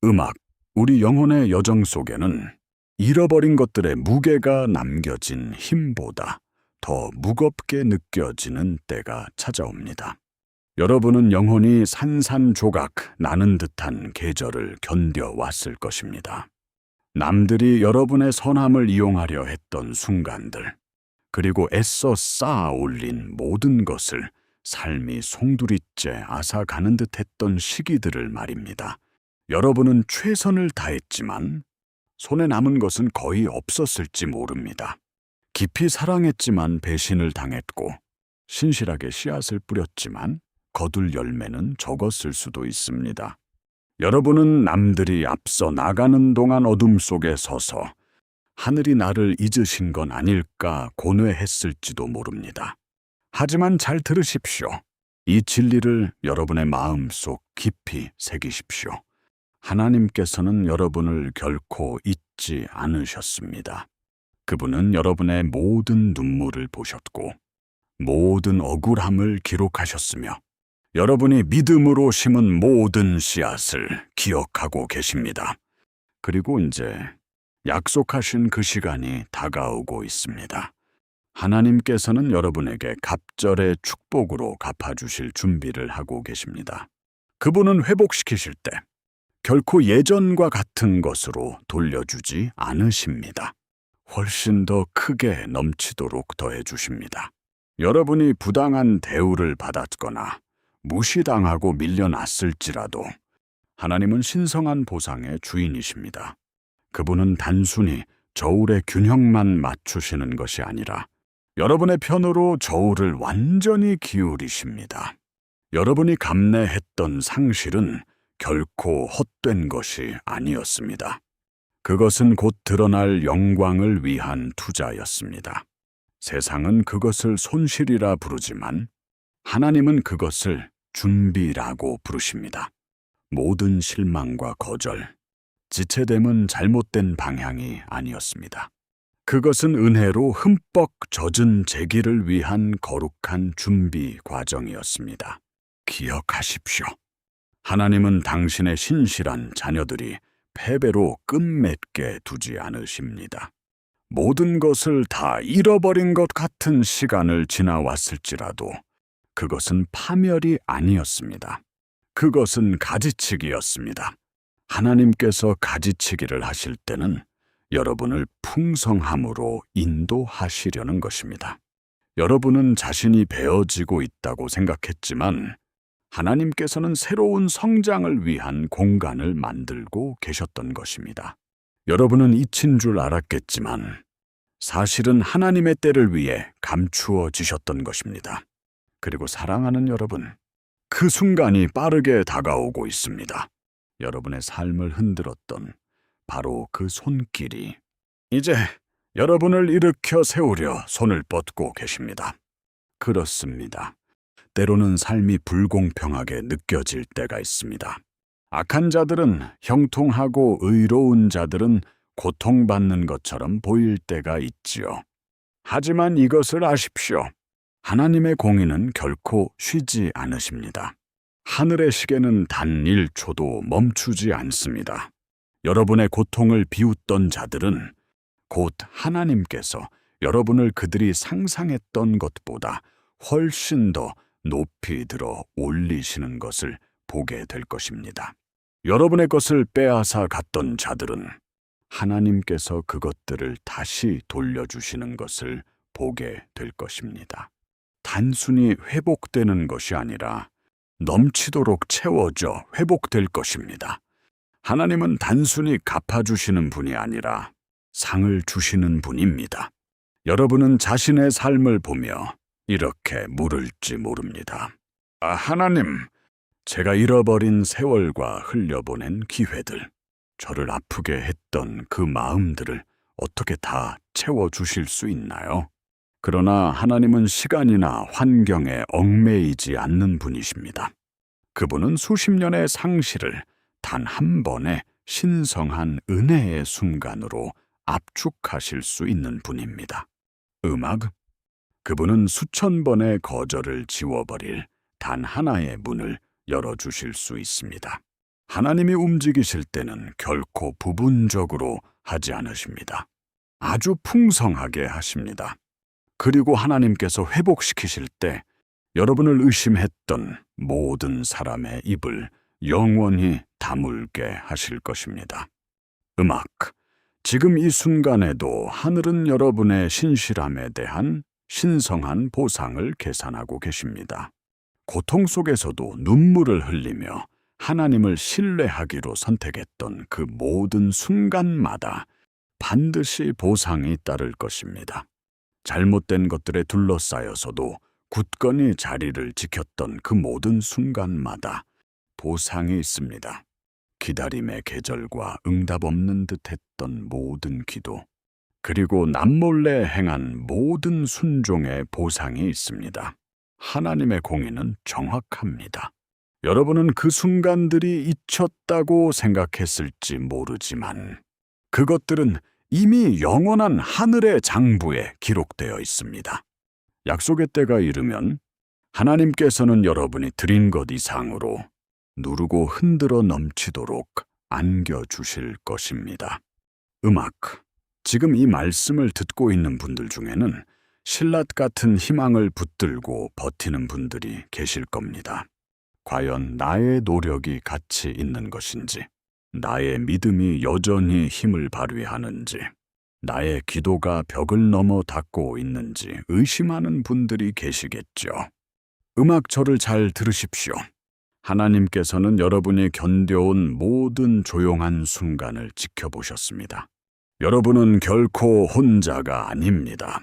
음악, 우리 영혼의 여정 속에는 잃어버린 것들의 무게가 남겨진 힘보다 더 무겁게 느껴지는 때가 찾아옵니다. 여러분은 영혼이 산산조각 나는 듯한 계절을 견뎌왔을 것입니다. 남들이 여러분의 선함을 이용하려 했던 순간들, 그리고 애써 쌓아 올린 모든 것을 삶이 송두리째 앗아가는 듯했던 시기들을 말입니다. 여러분은 최선을 다했지만 손에 남은 것은 거의 없었을지 모릅니다. 깊이 사랑했지만 배신을 당했고, 신실하게 씨앗을 뿌렸지만 거둘 열매는 적었을 수도 있습니다. 여러분은 남들이 앞서 나가는 동안 어둠 속에 서서 하늘이 나를 잊으신 건 아닐까 고뇌했을지도 모릅니다. 하지만 잘 들으십시오. 이 진리를 여러분의 마음속 깊이 새기십시오. 하나님께서는 여러분을 결코 잊지 않으셨습니다. 그분은 여러분의 모든 눈물을 보셨고 모든 억울함을 기록하셨으며 여러분이 믿음으로 심은 모든 씨앗을 기억하고 계십니다. 그리고 이제 약속하신 그 시간이 다가오고 있습니다. 하나님께서는 여러분에게 갑절의 축복으로 갚아주실 준비를 하고 계십니다. 그분은 회복시키실 때 결코 예전과 같은 것으로 돌려주지 않으십니다. 훨씬 더 크게 넘치도록 더해주십니다. 여러분이 부당한 대우를 받았거나 무시당하고 밀려났을지라도 하나님은 신성한 보상의 주인이십니다. 그분은 단순히 저울의 균형만 맞추시는 것이 아니라 여러분의 편으로 저울을 완전히 기울이십니다. 여러분이 감내했던 상실은 결코 헛된 것이 아니었습니다. 그것은 곧 드러날 영광을 위한 투자였습니다. 세상은 그것을 손실이라 부르지만 하나님은 그것을 준비라고 부르십니다. 모든 실망과 거절, 지체됨은 잘못된 방향이 아니었습니다. 그것은 은혜로 흠뻑 젖은 재기를 위한 거룩한 준비 과정이었습니다. 기억하십시오. 하나님은 당신의 신실한 자녀들이 패배로 끝맺게 두지 않으십니다. 모든 것을 다 잃어버린 것 같은 시간을 지나왔을지라도 그것은 파멸이 아니었습니다. 그것은 가지치기였습니다. 하나님께서 가지치기를 하실 때는 여러분을 풍성함으로 인도하시려는 것입니다. 여러분은 자신이 베어지고 있다고 생각했지만 하나님께서는 새로운 성장을 위한 공간을 만들고 계셨던 것입니다. 여러분은 잊힌 줄 알았겠지만 사실은 하나님의 때를 위해 감추어지셨던 것입니다. 그리고 사랑하는 여러분, 그 순간이 빠르게 다가오고 있습니다. 여러분의 삶을 흔들었던 바로 그 손길이 이제 여러분을 일으켜 세우려 손을 뻗고 계십니다. 그렇습니다. 때로는 삶이 불공평하게 느껴질 때가 있습니다. 악한 자들은 형통하고 의로운 자들은 고통받는 것처럼 보일 때가 있지요. 하지만 이것을 아십시오. 하나님의 공의는 결코 쉬지 않으십니다. 하늘의 시계는 단 1초도 멈추지 않습니다. 여러분의 고통을 비웃던 자들은 곧 하나님께서 여러분을 그들이 상상했던 것보다 훨씬 더 높이 들어 올리시는 것을 보게 될 것입니다. 여러분의 것을 빼앗아 갔던 자들은 하나님께서 그것들을 다시 돌려주시는 것을 보게 될 것입니다. 단순히 회복되는 것이 아니라 넘치도록 채워져 회복될 것입니다. 하나님은 단순히 갚아주시는 분이 아니라 상을 주시는 분입니다. 여러분은 자신의 삶을 보며 이렇게 물을지 모릅니다. 하나님, 제가 잃어버린 세월과 흘려보낸 기회들, 저를 아프게 했던 그 마음들을 어떻게 다 채워주실 수 있나요? 그러나 하나님은 시간이나 환경에 얽매이지 않는 분이십니다. 그분은 수십 년의 상실을 단 한 번의 신성한 은혜의 순간으로 압축하실 수 있는 분입니다. 음악, 그분은 수천 번의 거절을 지워버릴 단 하나의 문을 열어주실 수 있습니다. 하나님이 움직이실 때는 결코 부분적으로 하지 않으십니다. 아주 풍성하게 하십니다. 그리고 하나님께서 회복시키실 때 여러분을 의심했던 모든 사람의 입을 영원히 다물게 하실 것입니다. 음악, 지금 이 순간에도 하늘은 여러분의 신실함에 대한 신성한 보상을 계산하고 계십니다. 고통 속에서도 눈물을 흘리며 하나님을 신뢰하기로 선택했던 그 모든 순간마다 반드시 보상이 따를 것입니다. 잘못된 것들에 둘러싸여서도 굳건히 자리를 지켰던 그 모든 순간마다 보상이 있습니다. 기다림의 계절과 응답 없는 듯 했던 모든 기도, 그리고 남몰래 행한 모든 순종의 보상이 있습니다. 하나님의 공의는 정확합니다. 여러분은 그 순간들이 잊혔다고 생각했을지 모르지만 그것들은 이미 영원한 하늘의 장부에 기록되어 있습니다. 약속의 때가 이르면 하나님께서는 여러분이 드린 것 이상으로 누르고 흔들어 넘치도록 안겨주실 것입니다. 음악, 지금 이 말씀을 듣고 있는 분들 중에는 신랏 같은 희망을 붙들고 버티는 분들이 계실 겁니다. 과연 나의 노력이 가치 있는 것인지, 나의 믿음이 여전히 힘을 발휘하는지, 나의 기도가 벽을 넘어 닿고 있는지 의심하는 분들이 계시겠죠. 음악처를 잘 들으십시오. 하나님께서는 여러분이 견뎌온 모든 조용한 순간을 지켜보셨습니다. 여러분은 결코 혼자가 아닙니다.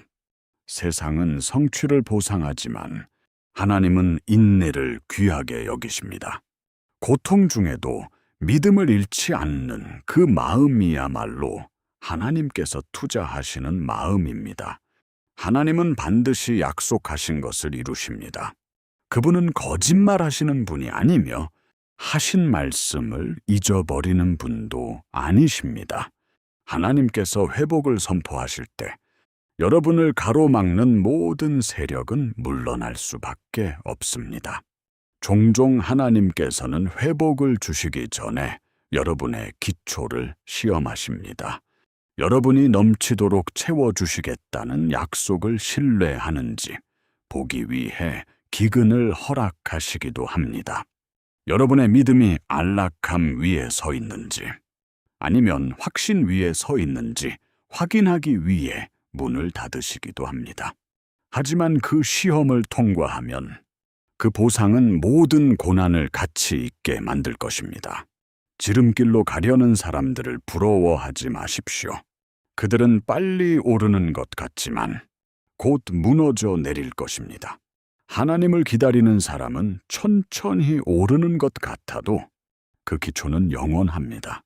세상은 성취를 보상하지만 하나님은 인내를 귀하게 여기십니다. 고통 중에도 믿음을 잃지 않는 그 마음이야말로 하나님께서 투자하시는 마음입니다. 하나님은 반드시 약속하신 것을 이루십니다. 그분은 거짓말하시는 분이 아니며 하신 말씀을 잊어버리는 분도 아니십니다. 하나님께서 회복을 선포하실 때 여러분을 가로막는 모든 세력은 물러날 수밖에 없습니다. 종종 하나님께서는 회복을 주시기 전에 여러분의 기초를 시험하십니다. 여러분이 넘치도록 채워주시겠다는 약속을 신뢰하는지 보기 위해 기근을 허락하시기도 합니다. 여러분의 믿음이 안락함 위에 서 있는지 아니면 확신 위에 서 있는지 확인하기 위해 문을 닫으시기도 합니다. 하지만 그 시험을 통과하면 그 보상은 모든 고난을 가치 있게 만들 것입니다. 지름길로 가려는 사람들을 부러워하지 마십시오. 그들은 빨리 오르는 것 같지만 곧 무너져 내릴 것입니다. 하나님을 기다리는 사람은 천천히 오르는 것 같아도 그 기초는 영원합니다.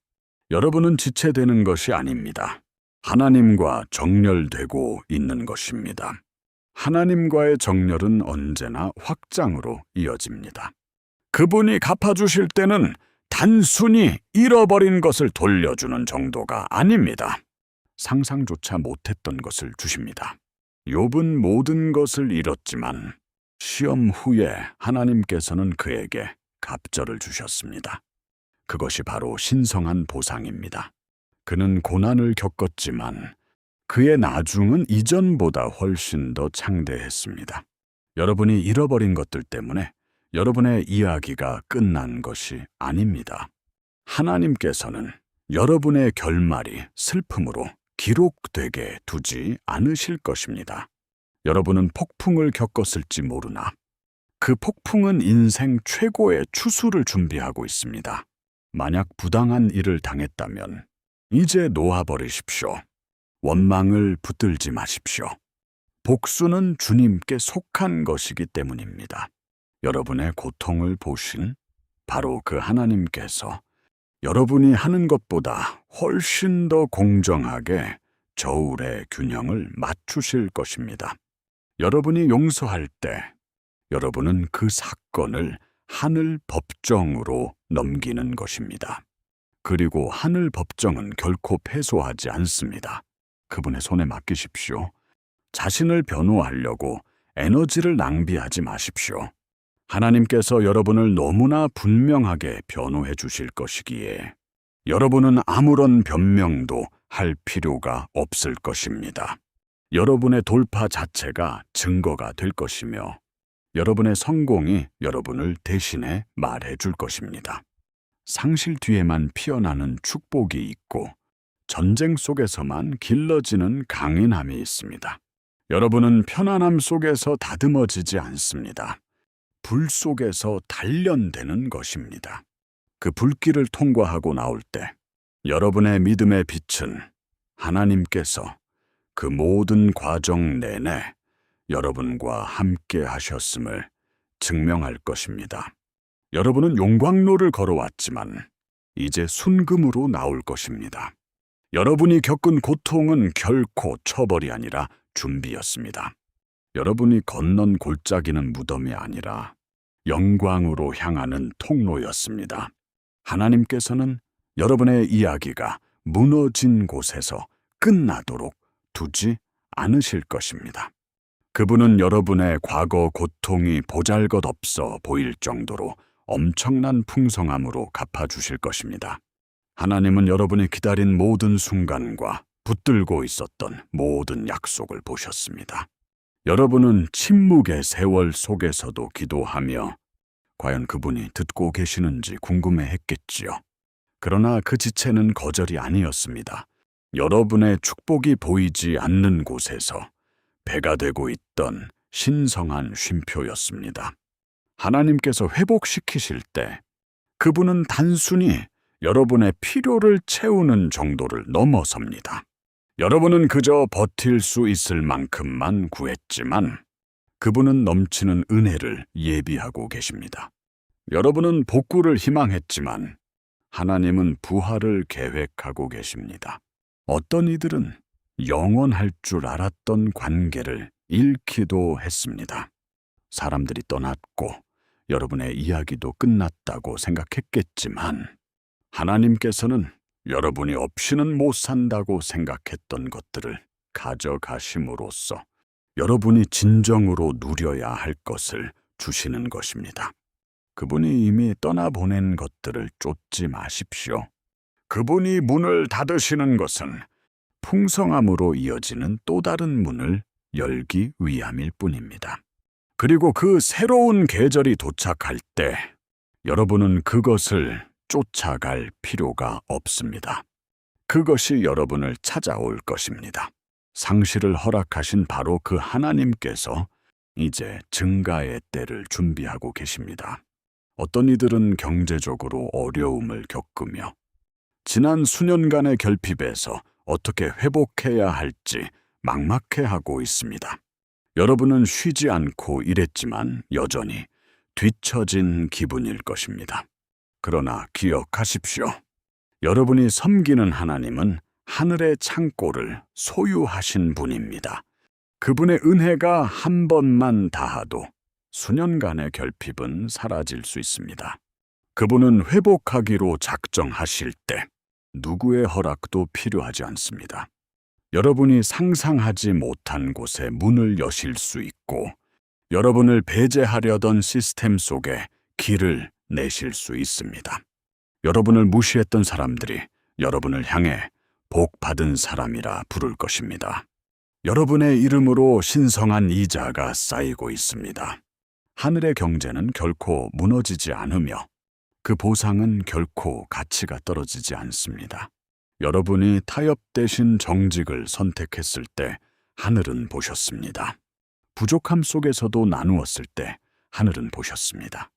여러분은 지체되는 것이 아닙니다. 하나님과 정렬되고 있는 것입니다. 하나님과의 정렬은 언제나 확장으로 이어집니다. 그분이 갚아주실 때는 단순히 잃어버린 것을 돌려주는 정도가 아닙니다. 상상조차 못했던 것을 주십니다. 욥은 모든 것을 잃었지만 시험 후에 하나님께서는 그에게 갑절을 주셨습니다. 그것이 바로 신성한 보상입니다. 그는 고난을 겪었지만 그의 나중은 이전보다 훨씬 더 창대했습니다. 여러분이 잃어버린 것들 때문에 여러분의 이야기가 끝난 것이 아닙니다. 하나님께서는 여러분의 결말이 슬픔으로 기록되게 두지 않으실 것입니다. 여러분은 폭풍을 겪었을지 모르나 그 폭풍은 인생 최고의 추수를 준비하고 있습니다. 만약 부당한 일을 당했다면 이제 놓아버리십시오. 원망을 붙들지 마십시오. 복수는 주님께 속한 것이기 때문입니다. 여러분의 고통을 보신 바로 그 하나님께서 여러분이 하는 것보다 훨씬 더 공정하게 저울의 균형을 맞추실 것입니다. 여러분이 용서할 때 여러분은 그 사건을 하늘 법정으로 넘기는 것입니다. 그리고 하늘 법정은 결코 패소하지 않습니다. 그분의 손에 맡기십시오. 자신을 변호하려고 에너지를 낭비하지 마십시오. 하나님께서 여러분을 너무나 분명하게 변호해 주실 것이기에 여러분은 아무런 변명도 할 필요가 없을 것입니다. 여러분의 돌파 자체가 증거가 될 것이며 여러분의 성공이 여러분을 대신해 말해 줄 것입니다. 상실 뒤에만 피어나는 축복이 있고 전쟁 속에서만 길러지는 강인함이 있습니다. 여러분은 편안함 속에서 다듬어지지 않습니다. 불 속에서 단련되는 것입니다. 그 불길을 통과하고 나올 때 여러분의 믿음의 빛은 하나님께서 그 모든 과정 내내 여러분과 함께 하셨음을 증명할 것입니다. 여러분은 용광로를 걸어왔지만 이제 순금으로 나올 것입니다. 여러분이 겪은 고통은 결코 처벌이 아니라 준비였습니다. 여러분이 건넌 골짜기는 무덤이 아니라 영광으로 향하는 통로였습니다. 하나님께서는 여러분의 이야기가 무너진 곳에서 끝나도록 두지 않으실 것입니다. 그분은 여러분의 과거 고통이 보잘것없어 보일 정도로 엄청난 풍성함으로 갚아주실 것입니다. 하나님은 여러분이 기다린 모든 순간과 붙들고 있었던 모든 약속을 보셨습니다. 여러분은 침묵의 세월 속에서도 기도하며 과연 그분이 듣고 계시는지 궁금해했겠지요. 그러나 그 지체는 거절이 아니었습니다. 여러분의 축복이 보이지 않는 곳에서 배가 되고 있던 신성한 쉼표였습니다. 하나님께서 회복시키실 때 그분은 단순히 여러분의 필요를 채우는 정도를 넘어섭니다. 여러분은 그저 버틸 수 있을 만큼만 구했지만 그분은 넘치는 은혜를 예비하고 계십니다. 여러분은 복구를 희망했지만 하나님은 부활을 계획하고 계십니다. 어떤 이들은 영원할 줄 알았던 관계를 잃기도 했습니다. 사람들이 떠났고 여러분의 이야기도 끝났다고 생각했겠지만 하나님께서는 여러분이 없이는 못 산다고 생각했던 것들을 가져가심으로써 여러분이 진정으로 누려야 할 것을 주시는 것입니다. 그분이 이미 떠나보낸 것들을 쫓지 마십시오. 그분이 문을 닫으시는 것은 풍성함으로 이어지는 또 다른 문을 열기 위함일 뿐입니다. 그리고 그 새로운 계절이 도착할 때 여러분은 그것을 쫓아갈 필요가 없습니다. 그것이 여러분을 찾아올 것입니다. 상실을 허락하신 바로 그 하나님께서 이제 증가의 때를 준비하고 계십니다. 어떤 이들은 경제적으로 어려움을 겪으며 지난 수년간의 결핍에서 어떻게 회복해야 할지 막막해하고 있습니다. 여러분은 쉬지 않고 일했지만 여전히 뒤처진 기분일 것입니다. 그러나 기억하십시오. 여러분이 섬기는 하나님은 하늘의 창고를 소유하신 분입니다. 그분의 은혜가 한 번만 닿아도 수년간의 결핍은 사라질 수 있습니다. 그분은 회복하기로 작정하실 때 누구의 허락도 필요하지 않습니다. 여러분이 상상하지 못한 곳에 문을 여실 수 있고 여러분을 배제하려던 시스템 속에 길을 내실 수 있습니다. 여러분을 무시했던 사람들이 여러분을 향해 복 받은 사람이라 부를 것입니다. 여러분의 이름으로 신성한 이자가 쌓이고 있습니다. 하늘의 경제는 결코 무너지지 않으며 그 보상은 결코 가치가 떨어지지 않습니다. 여러분이 타협되신 정직을 선택했을 때 하늘은 보셨습니다. 부족함 속에서도 나누었을 때 하늘은 보셨습니다.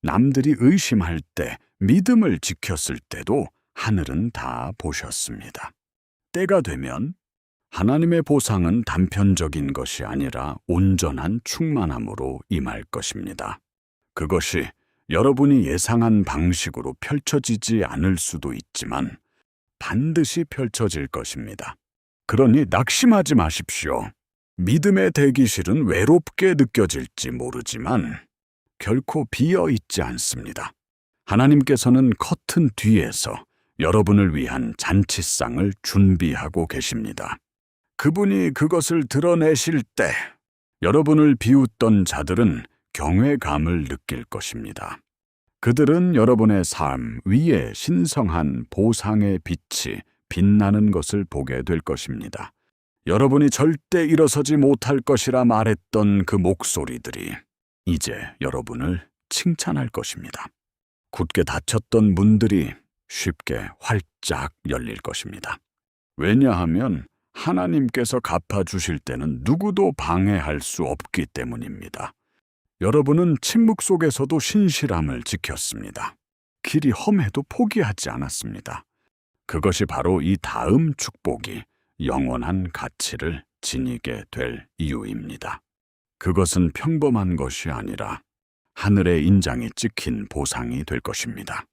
남들이 의심할 때 믿음을 지켰을 때도 하늘은 다 보셨습니다. 때가 되면 하나님의 보상은 단편적인 것이 아니라 온전한 충만함으로 임할 것입니다. 그것이 여러분이 예상한 방식으로 펼쳐지지 않을 수도 있지만 반드시 펼쳐질 것입니다. 그러니 낙심하지 마십시오. 믿음의 대기실은 외롭게 느껴질지 모르지만 결코 비어 있지 않습니다. 하나님께서는 커튼 뒤에서 여러분을 위한 잔치상을 준비하고 계십니다. 그분이 그것을 드러내실 때 여러분을 비웃던 자들은 경외감을 느낄 것입니다. 그들은 여러분의 삶 위에 신성한 보상의 빛이 빛나는 것을 보게 될 것입니다. 여러분이 절대 일어서지 못할 것이라 말했던 그 목소리들이 이제 여러분을 칭찬할 것입니다. 굳게 닫혔던 문들이 쉽게 활짝 열릴 것입니다. 왜냐하면 하나님께서 갚아주실 때는 누구도 방해할 수 없기 때문입니다. 여러분은 침묵 속에서도 신실함을 지켰습니다. 길이 험해도 포기하지 않았습니다. 그것이 바로 이 다음 축복이 영원한 가치를 지니게 될 이유입니다. 그것은 평범한 것이 아니라 하늘의 인장이 찍힌 보상이 될 것입니다.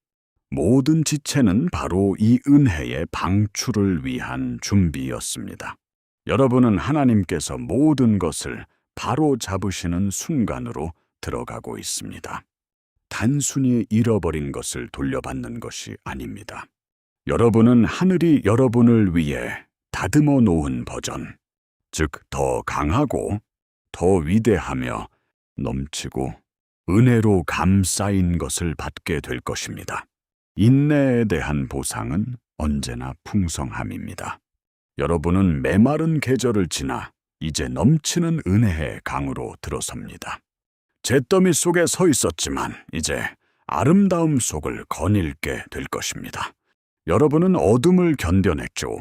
모든 지체는 바로 이 은혜의 방출을 위한 준비였습니다. 여러분은 하나님께서 모든 것을 바로 잡으시는 순간으로 들어가고 있습니다. 단순히 잃어버린 것을 돌려받는 것이 아닙니다. 여러분은 하늘이 여러분을 위해 다듬어 놓은 버전, 즉 더 강하고 더 위대하며 넘치고 은혜로 감싸인 것을 받게 될 것입니다. 인내에 대한 보상은 언제나 풍성함입니다. 여러분은 메마른 계절을 지나 이제 넘치는 은혜의 강으로 들어섭니다. 잿더미 속에 서 있었지만 이제 아름다움 속을 거닐게 될 것입니다. 여러분은 어둠을 견뎌냈죠.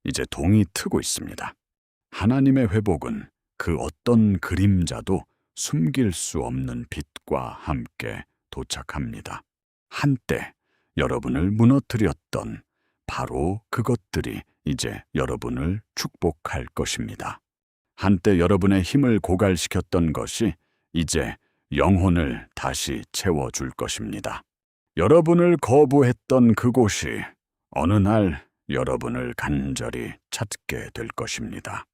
이제 동이 트고 있습니다. 하나님의 회복은 그 어떤 그림자도 숨길 수 없는 빛과 함께 도착합니다. 한때 여러분을 무너뜨렸던 바로 그것들이 이제 여러분을 축복할 것입니다. 한때 여러분의 힘을 고갈시켰던 것이 이제 영혼을 다시 채워줄 것입니다. 여러분을 거부했던 그곳이 어느 날 여러분을 간절히 찾게 될 것입니다.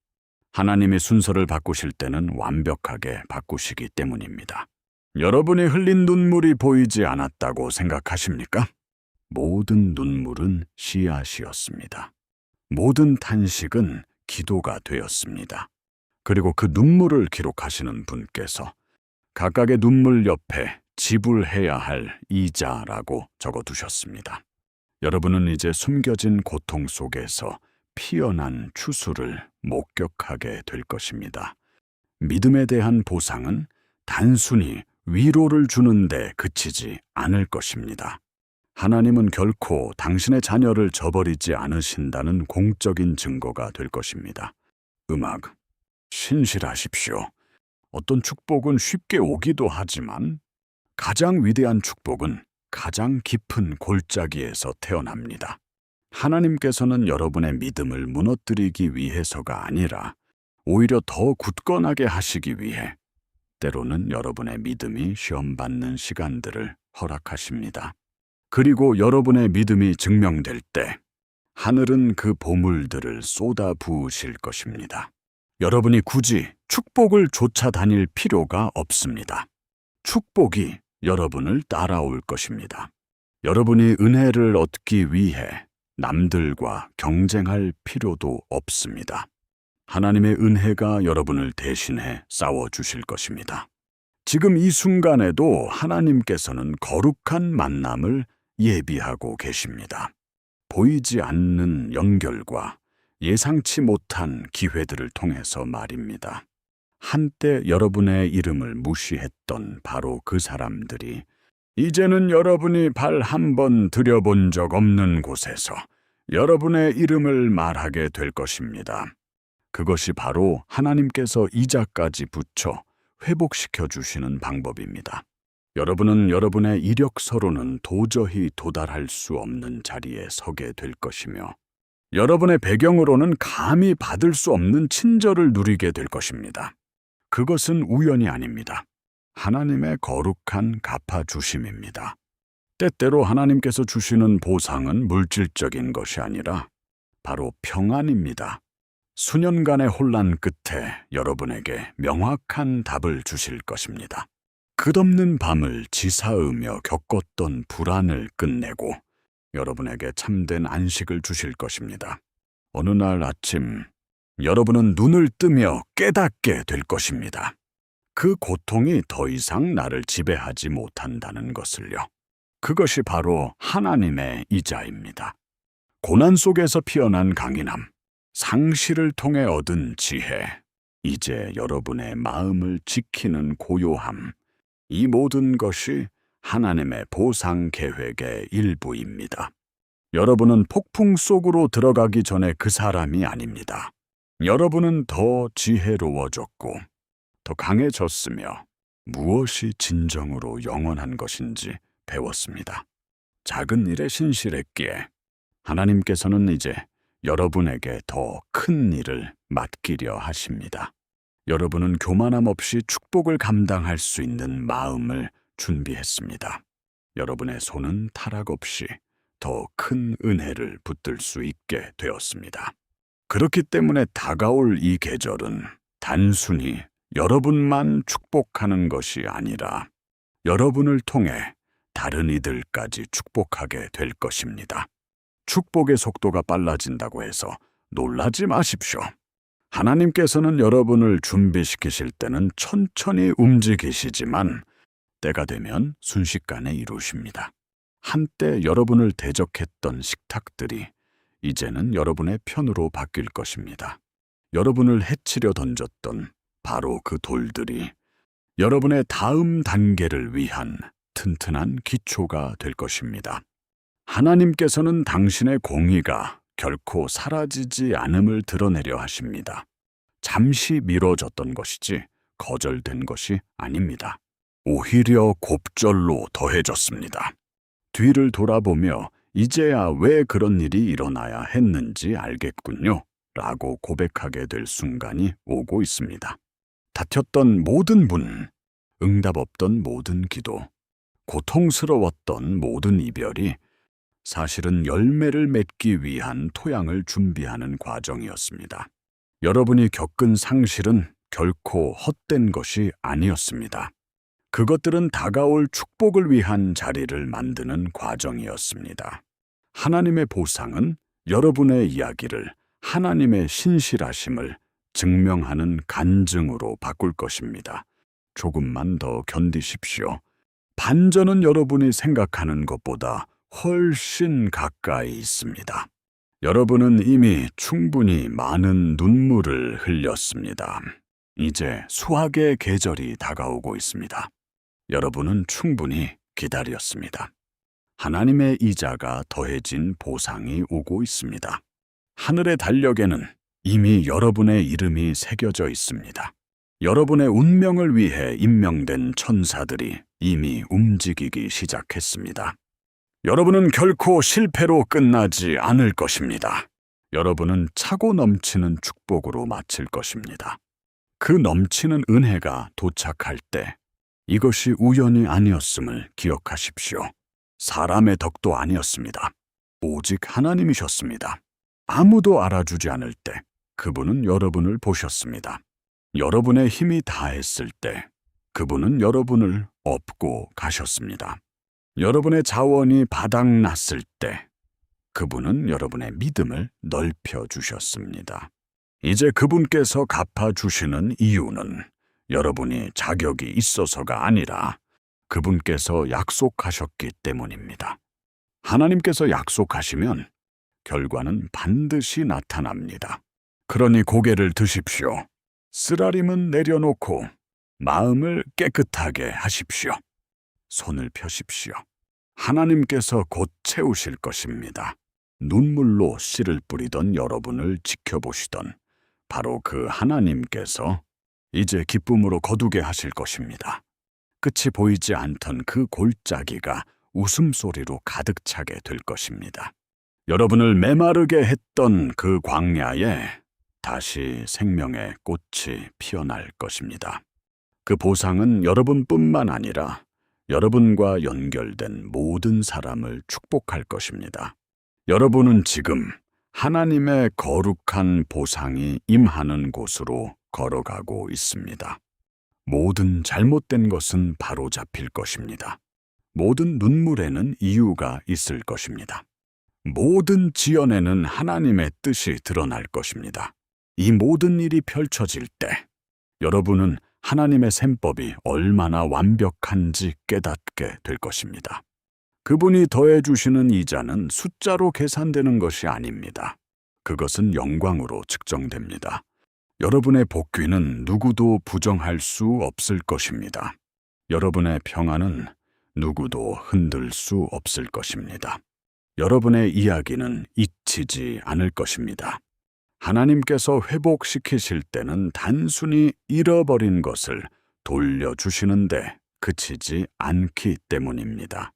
하나님이 순서를 바꾸실 때는 완벽하게 바꾸시기 때문입니다. 여러분이 흘린 눈물이 보이지 않았다고 생각하십니까? 모든 눈물은 씨앗이었습니다. 모든 탄식은 기도가 되었습니다. 그리고 그 눈물을 기록하시는 분께서 각각의 눈물 옆에 지불해야 할 이자라고 적어두셨습니다. 여러분은 이제 숨겨진 고통 속에서 피어난 추수를 목격하게 될 것입니다. 믿음에 대한 보상은 단순히 위로를 주는데 그치지 않을 것입니다. 하나님은 결코 당신의 자녀를 저버리지 않으신다는 공적인 증거가 될 것입니다. 음악, 신실하십시오. 어떤 축복은 쉽게 오기도 하지만 가장 위대한 축복은 가장 깊은 골짜기에서 태어납니다. 하나님께서는 여러분의 믿음을 무너뜨리기 위해서가 아니라 오히려 더 굳건하게 하시기 위해 때로는 여러분의 믿음이 시험받는 시간들을 허락하십니다. 그리고 여러분의 믿음이 증명될 때 하늘은 그 보물들을 쏟아 부으실 것입니다. 여러분이 굳이 축복을 쫓아다닐 필요가 없습니다. 축복이 여러분을 따라올 것입니다. 여러분이 은혜를 얻기 위해 남들과 경쟁할 필요도 없습니다. 하나님의 은혜가 여러분을 대신해 싸워주실 것입니다. 지금 이 순간에도 하나님께서는 거룩한 만남을 예비하고 계십니다. 보이지 않는 연결과 예상치 못한 기회들을 통해서 말입니다. 한때 여러분의 이름을 무시했던 바로 그 사람들이 이제는 여러분이 발 한 번 들여본 적 없는 곳에서 여러분의 이름을 말하게 될 것입니다. 그것이 바로 하나님께서 이자까지 붙여 회복시켜 주시는 방법입니다. 여러분은 여러분의 이력서로는 도저히 도달할 수 없는 자리에 서게 될 것이며 여러분의 배경으로는 감히 받을 수 없는 친절을 누리게 될 것입니다. 그것은 우연이 아닙니다. 하나님의 거룩한 갚아주심입니다. 때때로 하나님께서 주시는 보상은 물질적인 것이 아니라 바로 평안입니다. 수년간의 혼란 끝에 여러분에게 명확한 답을 주실 것입니다. 끝없는 밤을 지사으며 겪었던 불안을 끝내고 여러분에게 참된 안식을 주실 것입니다. 어느 날 아침 여러분은 눈을 뜨며 깨닫게 될 것입니다. 그 고통이 더 이상 나를 지배하지 못한다는 것을요. 그것이 바로 하나님의 이자입니다. 고난 속에서 피어난 강인함, 상실을 통해 얻은 지혜, 이제 여러분의 마음을 지키는 고요함, 이 모든 것이 하나님의 보상 계획의 일부입니다. 여러분은 폭풍 속으로 들어가기 전에 그 사람이 아닙니다. 여러분은 더 지혜로워졌고 더 강해졌으며 무엇이 진정으로 영원한 것인지 배웠습니다. 작은 일에 신실했기에 하나님께서는 이제 여러분에게 더 큰 일을 맡기려 하십니다. 여러분은 교만함 없이 축복을 감당할 수 있는 마음을 준비했습니다. 여러분의 손은 타락 없이 더 큰 은혜를 붙들 수 있게 되었습니다. 그렇기 때문에 다가올 이 계절은 단순히 여러분만 축복하는 것이 아니라 여러분을 통해 다른 이들까지 축복하게 될 것입니다. 축복의 속도가 빨라진다고 해서 놀라지 마십시오. 하나님께서는 여러분을 준비시키실 때는 천천히 움직이시지만 때가 되면 순식간에 이루십니다. 한때 여러분을 대적했던 식탁들이 이제는 여러분의 편으로 바뀔 것입니다. 여러분을 해치려 던졌던 바로 그 돌들이 여러분의 다음 단계를 위한 튼튼한 기초가 될 것입니다. 하나님께서는 당신의 공의가 결코 사라지지 않음을 드러내려 하십니다. 잠시 미뤄졌던 것이지 거절된 것이 아닙니다. 오히려 곱절로 더해졌습니다. 뒤를 돌아보며 이제야 왜 그런 일이 일어나야 했는지 알겠군요. 라고 고백하게 될 순간이 오고 있습니다. 다퉜던 모든 분, 응답 없던 모든 기도, 고통스러웠던 모든 이별이 사실은 열매를 맺기 위한 토양을 준비하는 과정이었습니다. 여러분이 겪은 상실은 결코 헛된 것이 아니었습니다. 그것들은 다가올 축복을 위한 자리를 만드는 과정이었습니다. 하나님의 보상은 여러분의 이야기를 하나님의 신실하심을 증명하는 간증으로 바꿀 것입니다. 조금만 더 견디십시오. 반전은 여러분이 생각하는 것보다 훨씬 가까이 있습니다. 여러분은 이미 충분히 많은 눈물을 흘렸습니다. 이제 수확의 계절이 다가오고 있습니다. 여러분은 충분히 기다렸습니다. 하나님의 이자가 더해진 보상이 오고 있습니다. 하늘의 달력에는 이미 여러분의 이름이 새겨져 있습니다. 여러분의 운명을 위해 임명된 천사들이 이미 움직이기 시작했습니다. 여러분은 결코 실패로 끝나지 않을 것입니다. 여러분은 차고 넘치는 축복으로 마칠 것입니다. 그 넘치는 은혜가 도착할 때 이것이 우연이 아니었음을 기억하십시오. 사람의 덕도 아니었습니다. 오직 하나님이셨습니다. 아무도 알아주지 않을 때 그분은 여러분을 보셨습니다. 여러분의 힘이 다했을 때 그분은 여러분을 업고 가셨습니다. 여러분의 자원이 바닥났을 때 그분은 여러분의 믿음을 넓혀주셨습니다. 이제 그분께서 갚아주시는 이유는 여러분이 자격이 있어서가 아니라 그분께서 약속하셨기 때문입니다. 하나님께서 약속하시면 결과는 반드시 나타납니다. 그러니 고개를 드십시오. 쓰라림은 내려놓고 마음을 깨끗하게 하십시오. 손을 펴십시오. 하나님께서 곧 채우실 것입니다. 눈물로 씨를 뿌리던 여러분을 지켜보시던 바로 그 하나님께서 이제 기쁨으로 거두게 하실 것입니다. 끝이 보이지 않던 그 골짜기가 웃음소리로 가득 차게 될 것입니다. 여러분을 메마르게 했던 그 광야에 다시 생명의 꽃이 피어날 것입니다. 그 보상은 여러분뿐만 아니라 여러분과 연결된 모든 사람을 축복할 것입니다. 여러분은 지금 하나님의 거룩한 보상이 임하는 곳으로 걸어가고 있습니다. 모든 잘못된 것은 바로잡힐 것입니다. 모든 눈물에는 이유가 있을 것입니다. 모든 지연에는 하나님의 뜻이 드러날 것입니다. 이 모든 일이 펼쳐질 때 여러분은 하나님의 셈법이 얼마나 완벽한지 깨닫게 될 것입니다. 그분이 더해 주시는 이자는 숫자로 계산되는 것이 아닙니다. 그것은 영광으로 측정됩니다. 여러분의 복귀는 누구도 부정할 수 없을 것입니다. 여러분의 평안은 누구도 흔들 수 없을 것입니다. 여러분의 이야기는 잊히지 않을 것입니다. 하나님께서 회복시키실 때는 단순히 잃어버린 것을 돌려주시는데 그치지 않기 때문입니다.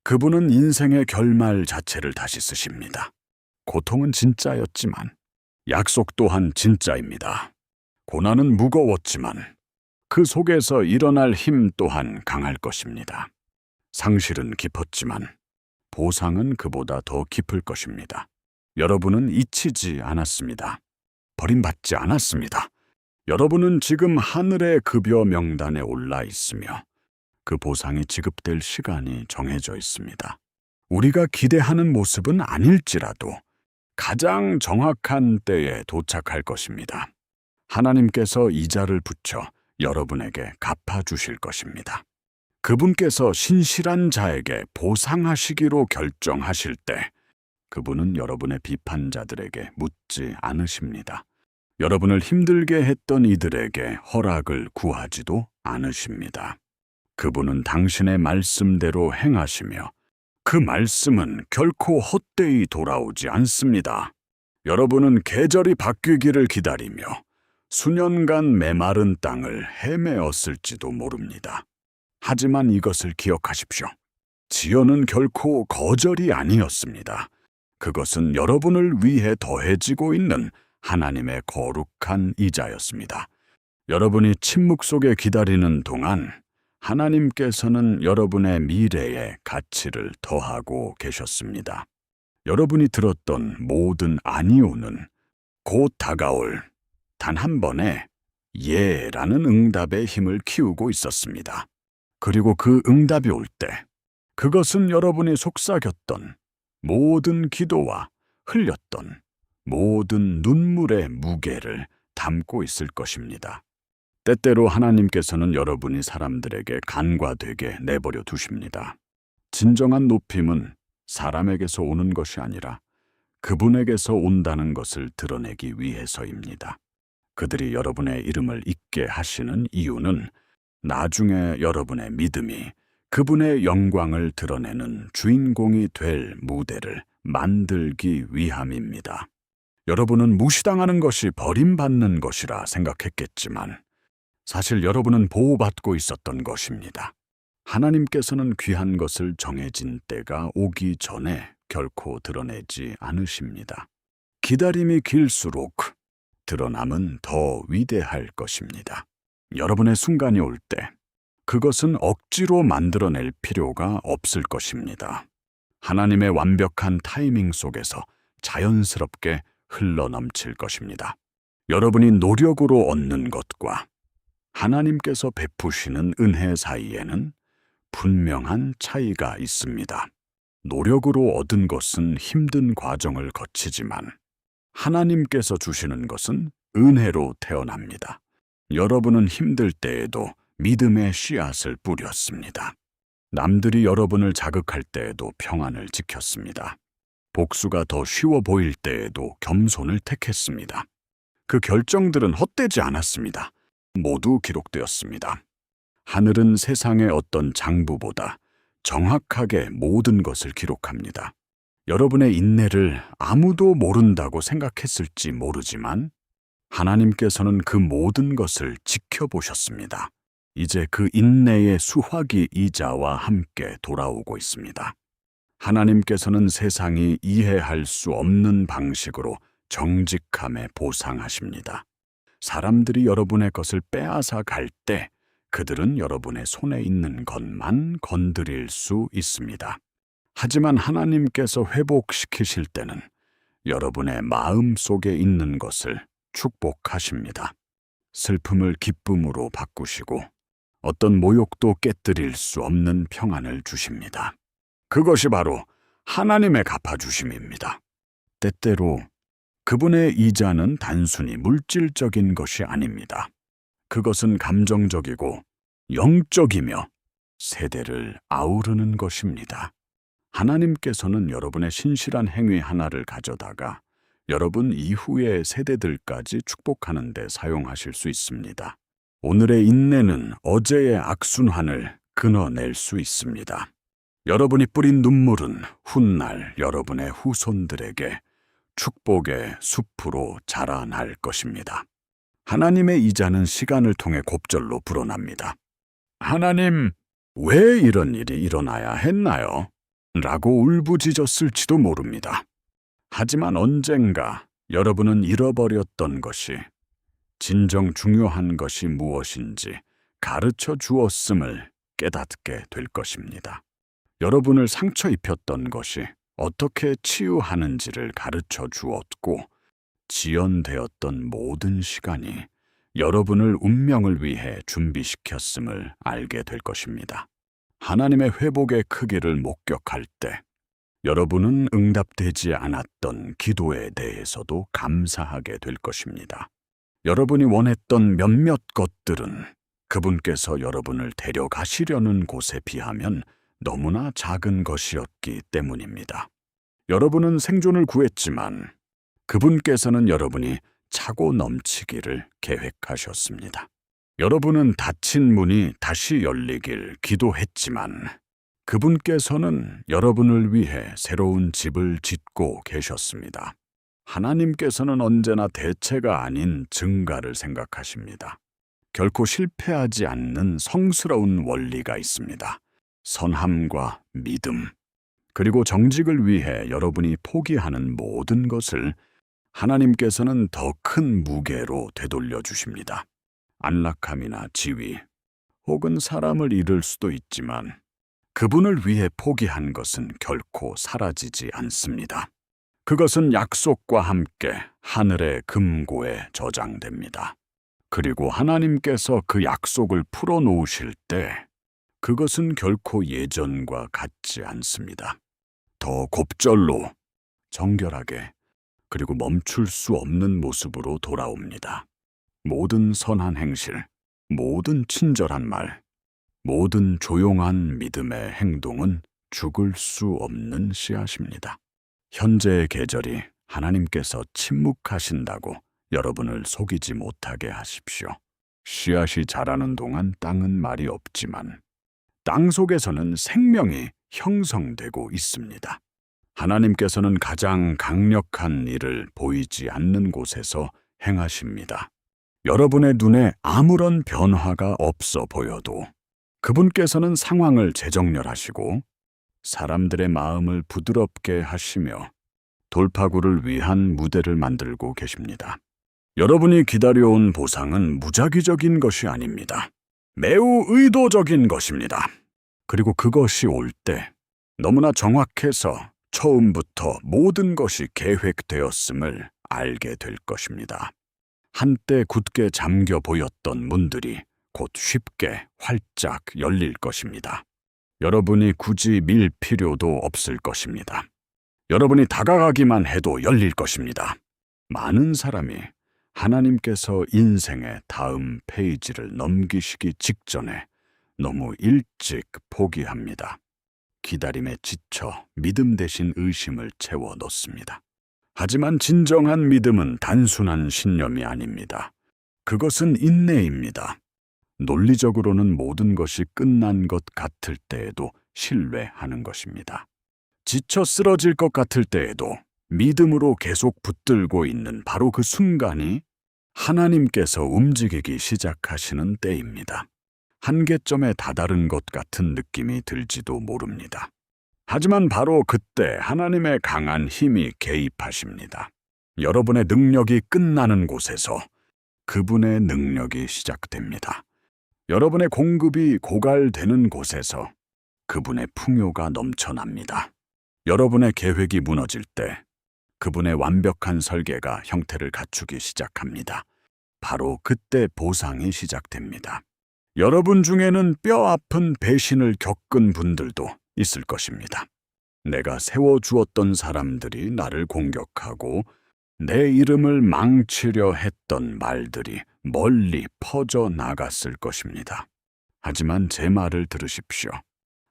그분은 인생의 결말 자체를 다시 쓰십니다. 고통은 진짜였지만 약속 또한 진짜입니다. 고난은 무거웠지만 그 속에서 일어날 힘 또한 강할 것입니다. 상실은 깊었지만 보상은 그보다 더 깊을 것입니다. 여러분은 잊히지 않았습니다. 버림받지 않았습니다. 여러분은 지금 하늘의 급여 명단에 올라 있으며 그 보상이 지급될 시간이 정해져 있습니다. 우리가 기대하는 모습은 아닐지라도 가장 정확한 때에 도착할 것입니다. 하나님께서 이자를 붙여 여러분에게 갚아주실 것입니다. 그분께서 신실한 자에게 보상하시기로 결정하실 때 그분은 여러분의 비판자들에게 묻지 않으십니다. 여러분을 힘들게 했던 이들에게 허락을 구하지도 않으십니다. 그분은 당신의 말씀대로 행하시며 그 말씀은 결코 헛되이 돌아오지 않습니다. 여러분은 계절이 바뀌기를 기다리며 수년간 메마른 땅을 헤매었을지도 모릅니다. 하지만 이것을 기억하십시오. 지연은 결코 거절이 아니었습니다. 그것은 여러분을 위해 더해지고 있는 하나님의 거룩한 이자였습니다. 여러분이 침묵 속에 기다리는 동안 하나님께서는 여러분의 미래에 가치를 더하고 계셨습니다. 여러분이 들었던 모든 아니오는 곧 다가올 단 한 번의 예라는 응답의 힘을 키우고 있었습니다. 그리고 그 응답이 올 때 그것은 여러분이 속삭였던 모든 기도와 흘렸던 모든 눈물의 무게를 담고 있을 것입니다. 때때로 하나님께서는 여러분이 사람들에게 간과되게 내버려 두십니다. 진정한 높임은 사람에게서 오는 것이 아니라 그분에게서 온다는 것을 드러내기 위해서입니다. 그들이 여러분의 이름을 잊게 하시는 이유는 나중에 여러분의 믿음이 그분의 영광을 드러내는 주인공이 될 무대를 만들기 위함입니다. 여러분은 무시당하는 것이 버림받는 것이라 생각했겠지만 사실 여러분은 보호받고 있었던 것입니다. 하나님께서는 귀한 것을 정해진 때가 오기 전에 결코 드러내지 않으십니다. 기다림이 길수록 드러남은 더 위대할 것입니다. 여러분의 순간이 올 때 그것은 억지로 만들어낼 필요가 없을 것입니다. 하나님의 완벽한 타이밍 속에서 자연스럽게 흘러넘칠 것입니다. 여러분이 노력으로 얻는 것과 하나님께서 베푸시는 은혜 사이에는 분명한 차이가 있습니다. 노력으로 얻은 것은 힘든 과정을 거치지만 하나님께서 주시는 것은 은혜로 태어납니다. 여러분은 힘들 때에도 믿음의 씨앗을 뿌렸습니다. 남들이 여러분을 자극할 때에도 평안을 지켰습니다. 복수가 더 쉬워 보일 때에도 겸손을 택했습니다. 그 결정들은 헛되지 않았습니다. 모두 기록되었습니다. 하늘은 세상의 어떤 장부보다 정확하게 모든 것을 기록합니다. 여러분의 인내를 아무도 모른다고 생각했을지 모르지만 하나님께서는 그 모든 것을 지켜보셨습니다. 이제 그 인내의 수확이 이자와 함께 돌아오고 있습니다. 하나님께서는 세상이 이해할 수 없는 방식으로 정직함에 보상하십니다. 사람들이 여러분의 것을 빼앗아 갈 때 그들은 여러분의 손에 있는 것만 건드릴 수 있습니다. 하지만 하나님께서 회복시키실 때는 여러분의 마음 속에 있는 것을 축복하십니다. 슬픔을 기쁨으로 바꾸시고 어떤 모욕도 깨뜨릴 수 없는 평안을 주십니다. 그것이 바로 하나님의 갚아주심입니다. 때때로 그분의 이자는 단순히 물질적인 것이 아닙니다. 그것은 감정적이고 영적이며 세대를 아우르는 것입니다. 하나님께서는 여러분의 신실한 행위 하나를 가져다가 여러분 이후의 세대들까지 축복하는 데 사용하실 수 있습니다. 오늘의 인내는 어제의 악순환을 끊어낼 수 있습니다. 여러분이 뿌린 눈물은 훗날 여러분의 후손들에게 축복의 숲으로 자라날 것입니다. 하나님의 이자는 시간을 통해 곱절로 불어납니다. 하나님, 왜 이런 일이 일어나야 했나요? 라고 울부짖었을지도 모릅니다. 하지만 언젠가 여러분은 잃어버렸던 것이 진정 중요한 것이 무엇인지 가르쳐 주었음을 깨닫게 될 것입니다. 여러분을 상처 입혔던 것이 어떻게 치유하는지를 가르쳐 주었고 지연되었던 모든 시간이 여러분을 운명을 위해 준비시켰음을 알게 될 것입니다. 하나님의 회복의 크기를 목격할 때 여러분은 응답되지 않았던 기도에 대해서도 감사하게 될 것입니다. 여러분이 원했던 몇몇 것들은 그분께서 여러분을 데려가시려는 곳에 비하면 너무나 작은 것이었기 때문입니다. 여러분은 생존을 구했지만 그분께서는 여러분이 차고 넘치기를 계획하셨습니다. 여러분은 닫힌 문이 다시 열리길 기도했지만 그분께서는 여러분을 위해 새로운 집을 짓고 계셨습니다. 하나님께서는 언제나 대체가 아닌 증가를 생각하십니다. 결코 실패하지 않는 성스러운 원리가 있습니다. 선함과 믿음, 그리고 정직을 위해 여러분이 포기하는 모든 것을 하나님께서는 더 큰 무게로 되돌려 주십니다. 안락함이나 지위, 혹은 사람을 잃을 수도 있지만 그분을 위해 포기한 것은 결코 사라지지 않습니다. 그것은 약속과 함께 하늘의 금고에 저장됩니다. 그리고 하나님께서 그 약속을 풀어놓으실 때 그것은 결코 예전과 같지 않습니다. 더 곱절로, 정결하게, 그리고 멈출 수 없는 모습으로 돌아옵니다. 모든 선한 행실, 모든 친절한 말, 모든 조용한 믿음의 행동은 죽을 수 없는 씨앗입니다. 현재의 계절이 하나님께서 침묵하신다고 여러분을 속이지 못하게 하십시오. 씨앗이 자라는 동안 땅은 말이 없지만 땅 속에서는 생명이 형성되고 있습니다. 하나님께서는 가장 강력한 일을 보이지 않는 곳에서 행하십니다. 여러분의 눈에 아무런 변화가 없어 보여도 그분께서는 상황을 재정렬하시고 사람들의 마음을 부드럽게 하시며 돌파구를 위한 무대를 만들고 계십니다. 여러분이 기다려온 보상은 무작위적인 것이 아닙니다. 매우 의도적인 것입니다. 그리고 그것이 올 때 너무나 정확해서 처음부터 모든 것이 계획되었음을 알게 될 것입니다. 한때 굳게 잠겨 보였던 문들이 곧 쉽게 활짝 열릴 것입니다. 여러분이 굳이 밀 필요도 없을 것입니다. 여러분이 다가가기만 해도 열릴 것입니다. 많은 사람이 하나님께서 인생의 다음 페이지를 넘기시기 직전에 너무 일찍 포기합니다. 기다림에 지쳐 믿음 대신 의심을 채워 넣습니다. 하지만 진정한 믿음은 단순한 신념이 아닙니다. 그것은 인내입니다. 논리적으로는 모든 것이 끝난 것 같을 때에도 신뢰하는 것입니다. 지쳐 쓰러질 것 같을 때에도 믿음으로 계속 붙들고 있는 바로 그 순간이 하나님께서 움직이기 시작하시는 때입니다. 한계점에 다다른 것 같은 느낌이 들지도 모릅니다. 하지만 바로 그때 하나님의 강한 힘이 개입하십니다. 여러분의 능력이 끝나는 곳에서 그분의 능력이 시작됩니다. 여러분의 공급이 고갈되는 곳에서 그분의 풍요가 넘쳐납니다. 여러분의 계획이 무너질 때 그분의 완벽한 설계가 형태를 갖추기 시작합니다. 바로 그때 보상이 시작됩니다. 여러분 중에는 뼈아픈 배신을 겪은 분들도 있을 것입니다. 내가 세워주었던 사람들이 나를 공격하고 내 이름을 망치려 했던 말들이 멀리 퍼져 나갔을 것입니다. 하지만 제 말을 들으십시오.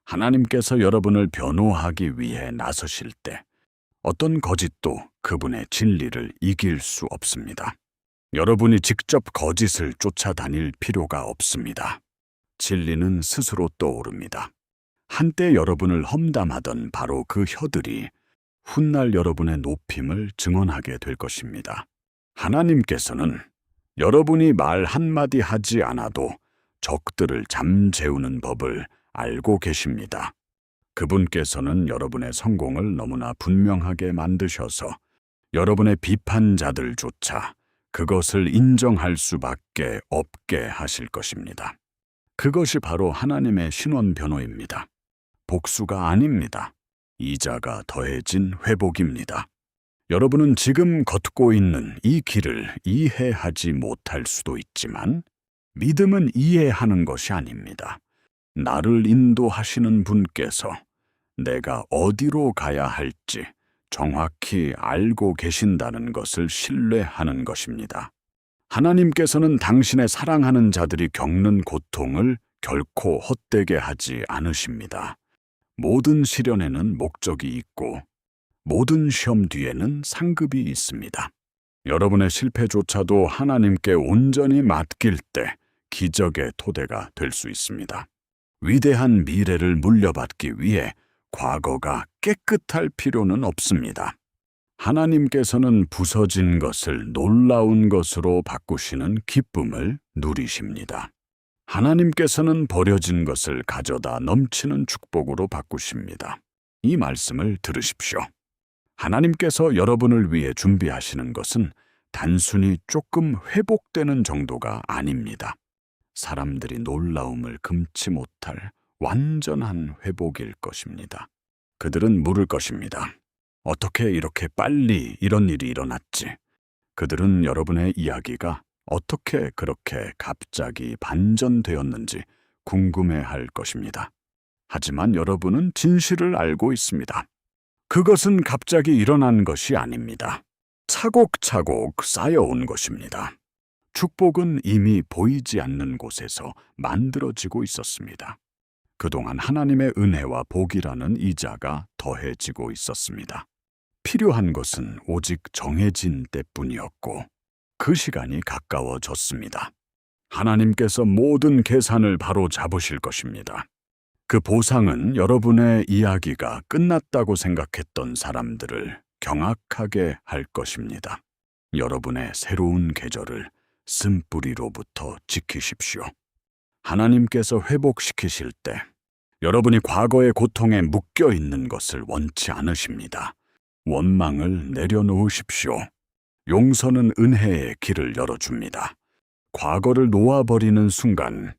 하나님께서 여러분을 변호하기 위해 나서실 때 어떤 거짓도 그분의 진리를 이길 수 없습니다. 여러분이 직접 거짓을 쫓아다닐 필요가 없습니다. 진리는 스스로 떠오릅니다. 한때 여러분을 험담하던 바로 그 혀들이 훗날 여러분의 높임을 증언하게 될 것입니다. 하나님께서는 여러분이 말 한마디 하지 않아도 적들을 잠재우는 법을 알고 계십니다. 그분께서는 여러분의 성공을 너무나 분명하게 만드셔서 여러분의 비판자들조차 그것을 인정할 수밖에 없게 하실 것입니다. 그것이 바로 하나님의 신원 변호입니다. 복수가 아닙니다. 이자가 더해진 회복입니다. 여러분은 지금 걷고 있는 이 길을 이해하지 못할 수도 있지만 믿음은 이해하는 것이 아닙니다. 나를 인도하시는 분께서 내가 어디로 가야 할지 정확히 알고 계신다는 것을 신뢰하는 것입니다. 하나님께서는 당신의 사랑하는 자들이 겪는 고통을 결코 헛되게 하지 않으십니다. 모든 시련에는 목적이 있고 모든 시험 뒤에는 상급이 있습니다. 여러분의 실패조차도 하나님께 온전히 맡길 때 기적의 토대가 될 수 있습니다. 위대한 미래를 물려받기 위해 과거가 깨끗할 필요는 없습니다. 하나님께서는 부서진 것을 놀라운 것으로 바꾸시는 기쁨을 누리십니다. 하나님께서는 버려진 것을 가져다 넘치는 축복으로 바꾸십니다. 이 말씀을 들으십시오. 하나님께서 여러분을 위해 준비하시는 것은 단순히 조금 회복되는 정도가 아닙니다. 사람들이 놀라움을 금치 못할 완전한 회복일 것입니다. 그들은 물을 것입니다. 어떻게 이렇게 빨리 이런 일이 일어났지? 그들은 여러분의 이야기가 어떻게 그렇게 갑자기 반전되었는지 궁금해할 것입니다. 하지만 여러분은 진실을 알고 있습니다. 그것은 갑자기 일어난 것이 아닙니다. 차곡차곡 쌓여온 것입니다. 축복은 이미 보이지 않는 곳에서 만들어지고 있었습니다. 그동안 하나님의 은혜와 복이라는 이자가 더해지고 있었습니다. 필요한 것은 오직 정해진 때뿐이었고 그 시간이 가까워졌습니다. 하나님께서 모든 계산을 바로 잡으실 것입니다. 그 보상은 여러분의 이야기가 끝났다고 생각했던 사람들을 경악하게 할 것입니다. 여러분의 새로운 계절을 쓴뿌리로부터 지키십시오. 하나님께서 회복시키실 때 여러분이 과거의 고통에 묶여 있는 것을 원치 않으십니다. 원망을 내려놓으십시오. 용서는 은혜의 길을 열어줍니다. 과거를 놓아버리는 순간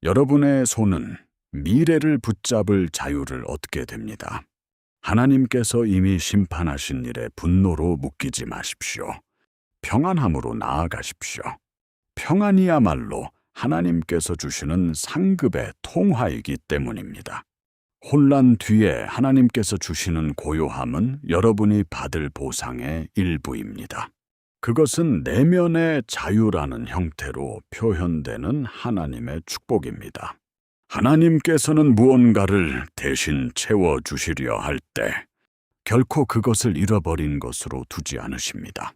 여러분의 손은 미래를 붙잡을 자유를 얻게 됩니다. 하나님께서 이미 심판하신 일에 분노로 묶이지 마십시오. 평안함으로 나아가십시오. 평안이야말로 하나님께서 주시는 상급의 통화이기 때문입니다. 혼란 뒤에 하나님께서 주시는 고요함은 여러분이 받을 보상의 일부입니다. 그것은 내면의 자유라는 형태로 표현되는 하나님의 축복입니다. 하나님께서는 무언가를 대신 채워주시려 할 때 결코 그것을 잃어버린 것으로 두지 않으십니다.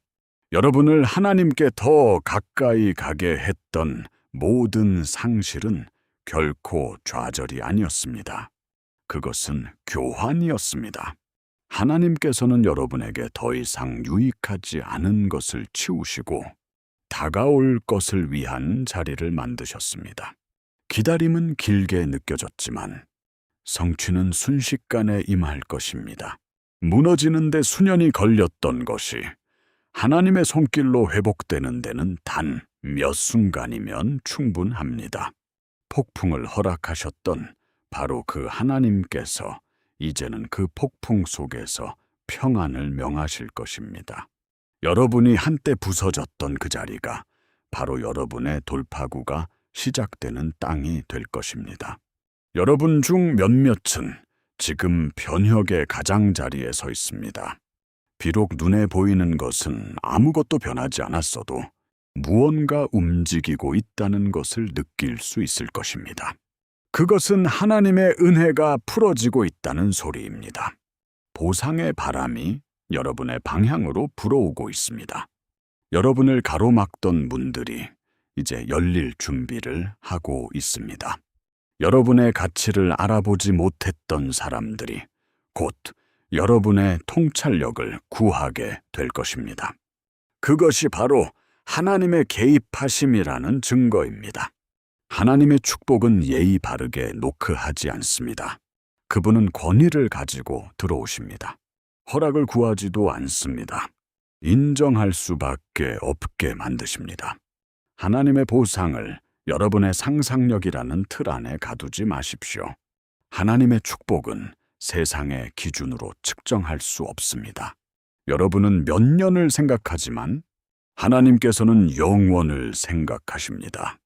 여러분을 하나님께 더 가까이 가게 했던 모든 상실은 결코 좌절이 아니었습니다. 그것은 교환이었습니다. 하나님께서는 여러분에게 더 이상 유익하지 않은 것을 치우시고 다가올 것을 위한 자리를 만드셨습니다. 기다림은 길게 느껴졌지만 성취는 순식간에 임할 것입니다. 무너지는데 수년이 걸렸던 것이 하나님의 손길로 회복되는 데는 단 몇 순간이면 충분합니다. 폭풍을 허락하셨던 바로 그 하나님께서 이제는 그 폭풍 속에서 평안을 명하실 것입니다. 여러분이 한때 부서졌던 그 자리가 바로 여러분의 돌파구가 시작되는 땅이 될 것입니다. 여러분 중 몇몇은 지금 변혁의 가장자리에 서 있습니다. 비록 눈에 보이는 것은 아무것도 변하지 않았어도 무언가 움직이고 있다는 것을 느낄 수 있을 것입니다. 그것은 하나님의 은혜가 풀어지고 있다는 소리입니다. 보상의 바람이 여러분의 방향으로 불어오고 있습니다. 여러분을 가로막던 문들이 이제 열릴 준비를 하고 있습니다. 여러분의 가치를 알아보지 못했던 사람들이 곧 여러분의 통찰력을 구하게 될 것입니다. 그것이 바로 하나님의 개입하심이라는 증거입니다. 하나님의 축복은 예의 바르게 노크하지 않습니다. 그분은 권위를 가지고 들어오십니다. 허락을 구하지도 않습니다. 인정할 수밖에 없게 만드십니다. 하나님의 보상을 여러분의 상상력이라는 틀 안에 가두지 마십시오. 하나님의 축복은 세상의 기준으로 측정할 수 없습니다. 여러분은 몇 년을 생각하지만 하나님께서는 영원을 생각하십니다.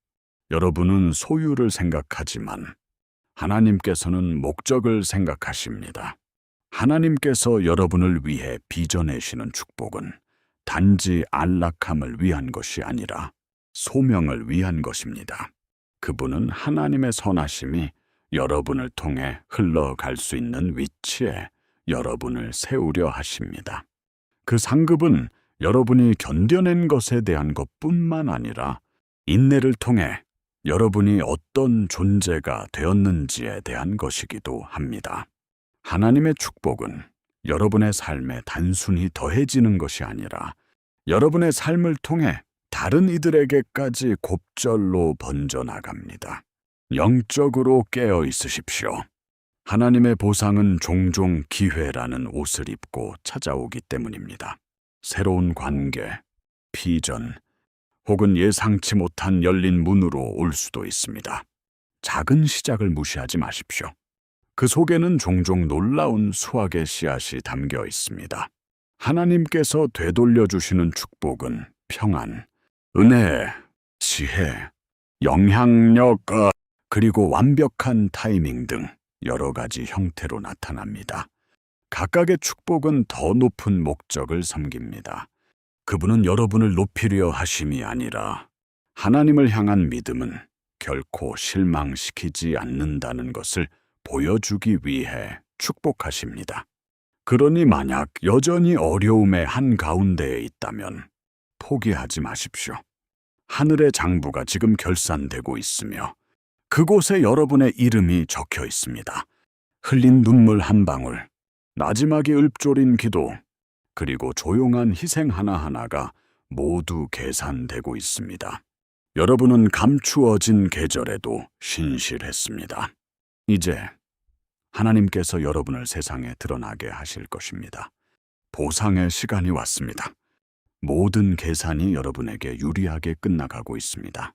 여러분은 소유를 생각하지만 하나님께서는 목적을 생각하십니다. 하나님께서 여러분을 위해 빚어내시는 축복은 단지 안락함을 위한 것이 아니라 소명을 위한 것입니다. 그분은 하나님의 선하심이 여러분을 통해 흘러갈 수 있는 위치에 여러분을 세우려 하십니다. 그 상급은 여러분이 견뎌낸 것에 대한 것뿐만 아니라 인내를 통해 여러분이 어떤 존재가 되었는지에 대한 것이기도 합니다. 하나님의 축복은 여러분의 삶에 단순히 더해지는 것이 아니라 여러분의 삶을 통해 다른 이들에게까지 곱절로 번져나갑니다. 영적으로 깨어 있으십시오. 하나님의 보상은 종종 기회라는 옷을 입고 찾아오기 때문입니다. 새로운 관계, 비전, 혹은 예상치 못한 열린 문으로 올 수도 있습니다. 작은 시작을 무시하지 마십시오. 그 속에는 종종 놀라운 수확의 씨앗이 담겨 있습니다. 하나님께서 되돌려 주시는 축복은 평안, 은혜, 지혜, 영향력, 그리고 완벽한 타이밍 등 여러 가지 형태로 나타납니다. 각각의 축복은 더 높은 목적을 섬깁니다. 그분은 여러분을 높이려 하심이 아니라 하나님을 향한 믿음은 결코 실망시키지 않는다는 것을 보여주기 위해 축복하십니다. 그러니 만약 여전히 어려움의 한가운데에 있다면 포기하지 마십시오. 하늘의 장부가 지금 결산되고 있으며 그곳에 여러분의 이름이 적혀 있습니다. 흘린 눈물 한 방울, 나지막이 읊조린 기도, 그리고 조용한 희생 하나하나가 모두 계산되고 있습니다. 여러분은 감추어진 계절에도 신실했습니다. 이제 하나님께서 여러분을 세상에 드러나게 하실 것입니다. 보상의 시간이 왔습니다. 모든 계산이 여러분에게 유리하게 끝나가고 있습니다.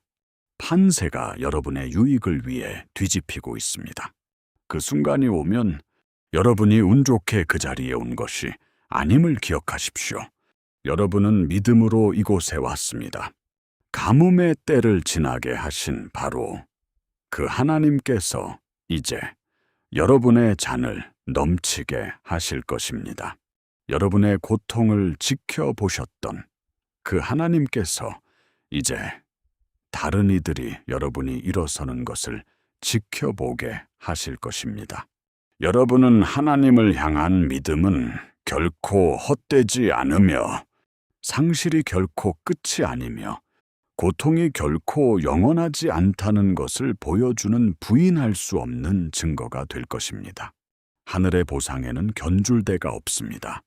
판세가 여러분의 유익을 위해 뒤집히고 있습니다. 그 순간이 오면 여러분이 운 좋게 그 자리에 온 것이 아님을 기억하십시오. 여러분은 믿음으로 이곳에 왔습니다. 가뭄의 때를 지나게 하신 바로 그 하나님께서 이제 여러분의 잔을 넘치게 하실 것입니다. 여러분의 고통을 지켜보셨던 그 하나님께서 이제 다른 이들이 여러분이 일어서는 것을 지켜보게 하실 것입니다. 여러분은 하나님을 향한 믿음은 결코 헛되지 않으며 상실이 결코 끝이 아니며 고통이 결코 영원하지 않다는 것을 보여주는 부인할 수 없는 증거가 될 것입니다. 하늘의 보상에는 견줄데가 없습니다.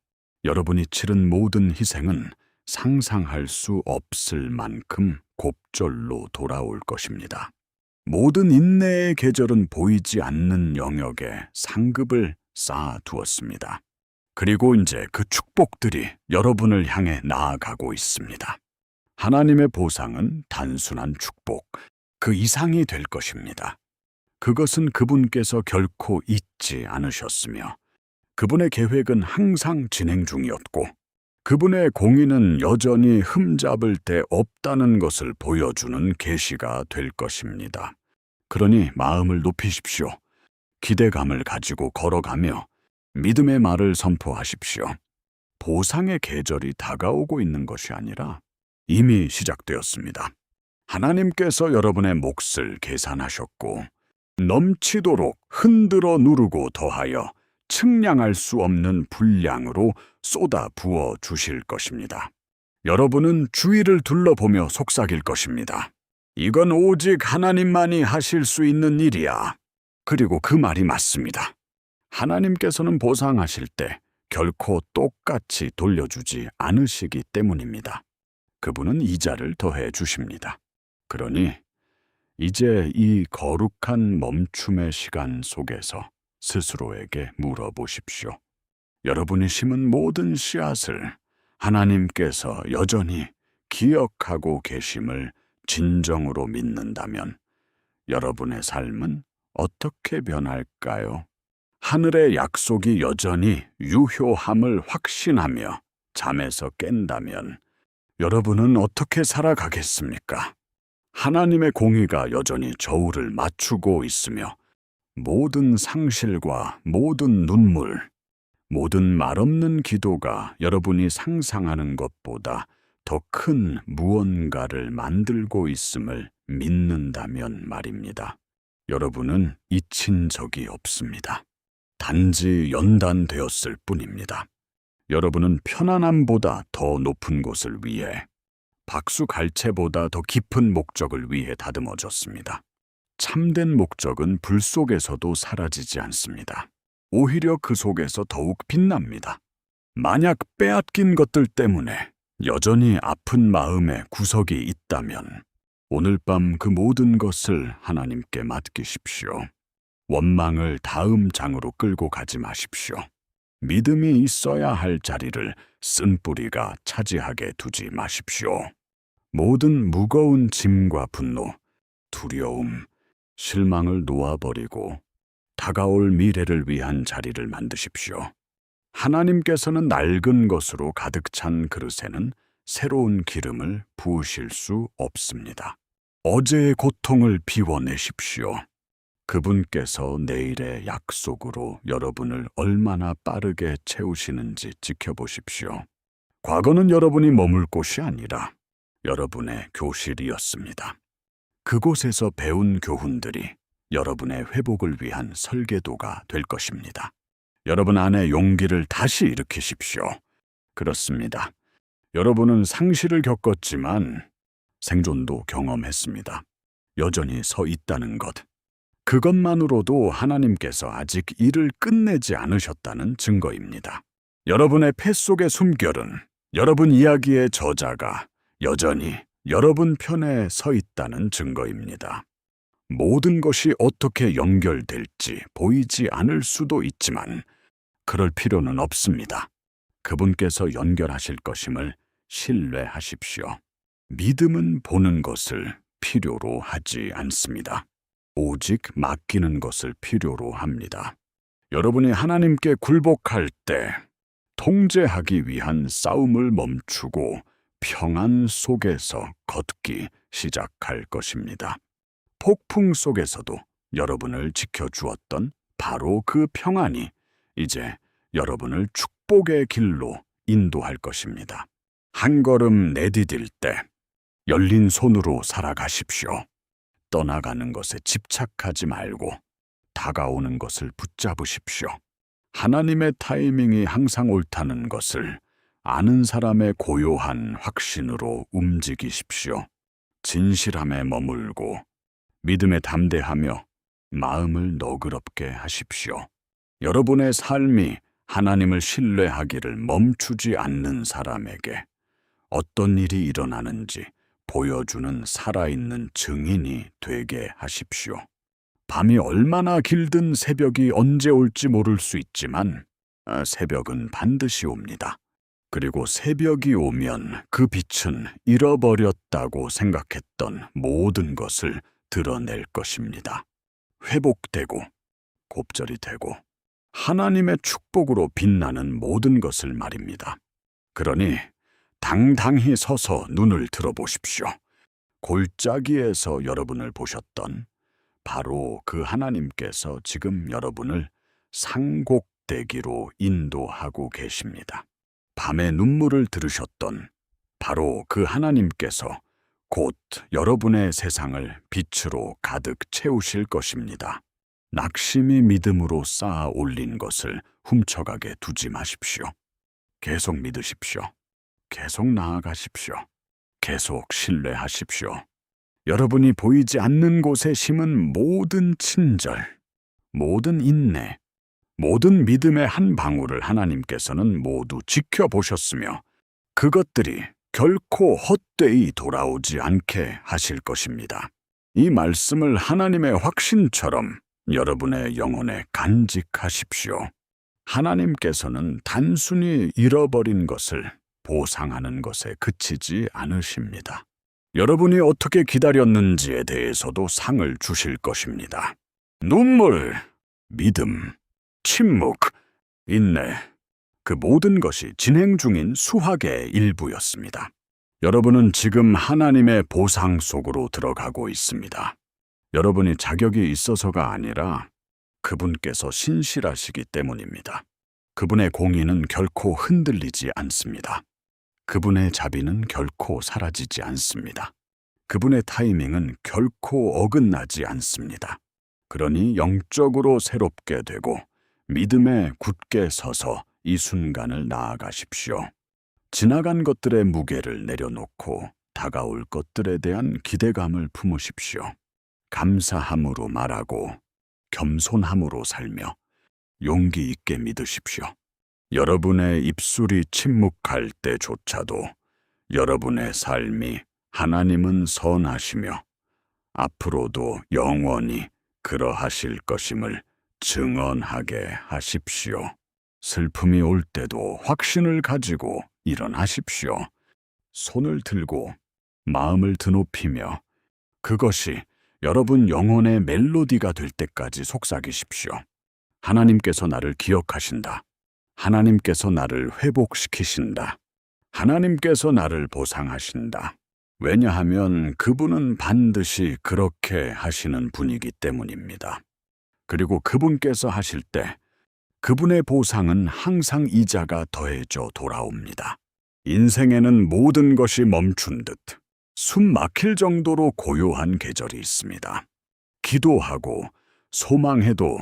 여러분이 치른 모든 희생은 상상할 수 없을 만큼 곱절로 돌아올 것입니다. 모든 인내의 계절은 보이지 않는 영역에 상급을 쌓아두었습니다. 그리고 이제 그 축복들이 여러분을 향해 나아가고 있습니다. 하나님의 보상은 단순한 축복, 그 이상이 될 것입니다. 그것은 그분께서 결코 잊지 않으셨으며 그분의 계획은 항상 진행 중이었고 그분의 공의는 여전히 흠잡을 데 없다는 것을 보여주는 계시가 될 것입니다. 그러니 마음을 높이십시오. 기대감을 가지고 걸어가며 믿음의 말을 선포하십시오. 보상의 계절이 다가오고 있는 것이 아니라 이미 시작되었습니다. 하나님께서 여러분의 몫을 계산하셨고 넘치도록 흔들어 누르고 더하여 측량할 수 없는 분량으로 쏟아 부어 주실 것입니다. 여러분은 주위를 둘러보며 속삭일 것입니다. 이건 오직 하나님만이 하실 수 있는 일이야. 그리고 그 말이 맞습니다. 하나님께서는 보상하실 때 결코 똑같이 돌려주지 않으시기 때문입니다. 그분은 이자를 더해 주십니다. 그러니 이제 이 거룩한 멈춤의 시간 속에서 스스로에게 물어보십시오. 여러분이 심은 모든 씨앗을 하나님께서 여전히 기억하고 계심을 진정으로 믿는다면 여러분의 삶은 어떻게 변할까요? 하늘의 약속이 여전히 유효함을 확신하며 잠에서 깬다면 여러분은 어떻게 살아가겠습니까? 하나님의 공의가 여전히 저울을 맞추고 있으며 모든 상실과 모든 눈물, 모든 말없는 기도가 여러분이 상상하는 것보다 더 큰 무언가를 만들고 있음을 믿는다면 말입니다. 여러분은 잊힌 적이 없습니다. 단지 연단되었을 뿐입니다. 여러분은 편안함보다 더 높은 곳을 위해, 박수갈채보다 더 깊은 목적을 위해 다듬어졌습니다. 참된 목적은 불 속에서도 사라지지 않습니다. 오히려 그 속에서 더욱 빛납니다. 만약 빼앗긴 것들 때문에 여전히 아픈 마음의 구석이 있다면 오늘 밤 그 모든 것을 하나님께 맡기십시오. 원망을 다음 장으로 끌고 가지 마십시오. 믿음이 있어야 할 자리를 쓴뿌리가 차지하게 두지 마십시오. 모든 무거운 짐과 분노, 두려움, 실망을 놓아버리고 다가올 미래를 위한 자리를 만드십시오. 하나님께서는 낡은 것으로 가득 찬 그릇에는 새로운 기름을 부으실 수 없습니다. 어제의 고통을 비워내십시오. 그분께서 내일의 약속으로 여러분을 얼마나 빠르게 채우시는지 지켜보십시오. 과거는 여러분이 머물 곳이 아니라 여러분의 교실이었습니다. 그곳에서 배운 교훈들이 여러분의 회복을 위한 설계도가 될 것입니다. 여러분 안에 용기를 다시 일으키십시오. 그렇습니다. 여러분은 상실을 겪었지만 생존도 경험했습니다. 여전히 서 있다는 것. 그것만으로도 하나님께서 아직 일을 끝내지 않으셨다는 증거입니다. 여러분의 폐 속의 숨결은 여러분 이야기의 저자가 여전히 여러분 편에 서 있다는 증거입니다. 모든 것이 어떻게 연결될지 보이지 않을 수도 있지만 그럴 필요는 없습니다. 그분께서 연결하실 것임을 신뢰하십시오. 믿음은 보는 것을 필요로 하지 않습니다. 오직 맡기는 것을 필요로 합니다. 여러분이 하나님께 굴복할 때 통제하기 위한 싸움을 멈추고 평안 속에서 걷기 시작할 것입니다. 폭풍 속에서도 여러분을 지켜주었던 바로 그 평안이 이제 여러분을 축복의 길로 인도할 것입니다. 한 걸음 내디딜 때 열린 손으로 살아가십시오. 떠나가는 것에 집착하지 말고 다가오는 것을 붙잡으십시오. 하나님의 타이밍이 항상 옳다는 것을 아는 사람의 고요한 확신으로 움직이십시오. 진실함에 머물고 믿음에 담대하며 마음을 너그럽게 하십시오. 여러분의 삶이 하나님을 신뢰하기를 멈추지 않는 사람에게 어떤 일이 일어나는지 보여주는 살아있는 증인이 되게 하십시오. 밤이 얼마나 길든 새벽이 언제 올지 모를 수 있지만 새벽은 반드시 옵니다. 그리고 새벽이 오면 그 빛은 잃어버렸다고 생각했던 모든 것을 드러낼 것입니다. 회복되고 곱절이 되고 하나님의 축복으로 빛나는 모든 것을 말입니다. 그러니 당당히 서서 눈을 들어보십시오. 골짜기에서 여러분을 보셨던 바로 그 하나님께서 지금 여러분을 상곡되기로 인도하고 계십니다. 밤에 눈물을 들으셨던 바로 그 하나님께서 곧 여러분의 세상을 빛으로 가득 채우실 것입니다. 낙심이 믿음으로 쌓아 올린 것을 훔쳐가게 두지 마십시오. 계속 믿으십시오. 계속 나아가십시오. 계속 신뢰하십시오. 여러분이 보이지 않는 곳에 심은 모든 친절, 모든 인내, 모든 믿음의 한 방울을 하나님께서는 모두 지켜보셨으며 그것들이 결코 헛되이 돌아오지 않게 하실 것입니다. 이 말씀을 하나님의 확신처럼 여러분의 영혼에 간직하십시오. 하나님께서는 단순히 잃어버린 것을 보상하는 것에 그치지 않으십니다. 여러분이 어떻게 기다렸는지에 대해서도 상을 주실 것입니다. 눈물, 믿음, 침묵, 인내, 그 모든 것이 진행 중인 수학의 일부였습니다. 여러분은 지금 하나님의 보상 속으로 들어가고 있습니다. 여러분이 자격이 있어서가 아니라 그분께서 신실하시기 때문입니다. 그분의 공의는 결코 흔들리지 않습니다. 그분의 자비는 결코 사라지지 않습니다. 그분의 타이밍은 결코 어긋나지 않습니다. 그러니 영적으로 새롭게 되고 믿음에 굳게 서서 이 순간을 나아가십시오. 지나간 것들의 무게를 내려놓고 다가올 것들에 대한 기대감을 품으십시오. 감사함으로 말하고 겸손함으로 살며 용기 있게 믿으십시오. 여러분의 입술이 침묵할 때조차도 여러분의 삶이 하나님은 선하시며 앞으로도 영원히 그러하실 것임을 증언하게 하십시오. 슬픔이 올 때도 확신을 가지고 일어나십시오. 손을 들고 마음을 드높이며 그것이 여러분 영혼의 멜로디가 될 때까지 속삭이십시오. 하나님께서 나를 기억하신다. 하나님께서 나를 회복시키신다. 하나님께서 나를 보상하신다. 왜냐하면 그분은 반드시 그렇게 하시는 분이기 때문입니다. 그리고 그분께서 하실 때 그분의 보상은 항상 이자가 더해져 돌아옵니다. 인생에는 모든 것이 멈춘 듯 숨 막힐 정도로 고요한 계절이 있습니다. 기도하고 소망해도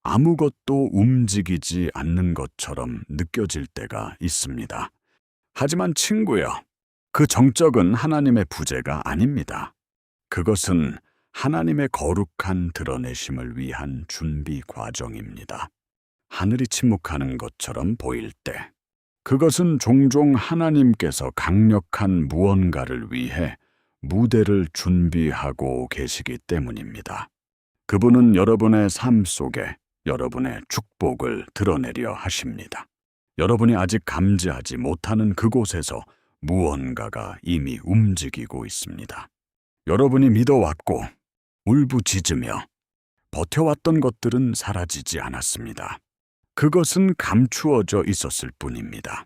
아무것도 움직이지 않는 것처럼 느껴질 때가 있습니다. 하지만 친구여, 그 정적은 하나님의 부재가 아닙니다. 그것은 하나님의 거룩한 드러내심을 위한 준비 과정입니다. 하늘이 침묵하는 것처럼 보일 때, 그것은 종종 하나님께서 강력한 무언가를 위해 무대를 준비하고 계시기 때문입니다. 그분은 여러분의 삶 속에 여러분의 축복을 드러내려 하십니다. 여러분이 아직 감지하지 못하는 그곳에서 무언가가 이미 움직이고 있습니다. 여러분이 믿어왔고 울부짖으며 버텨왔던 것들은 사라지지 않았습니다. 그것은 감추어져 있었을 뿐입니다.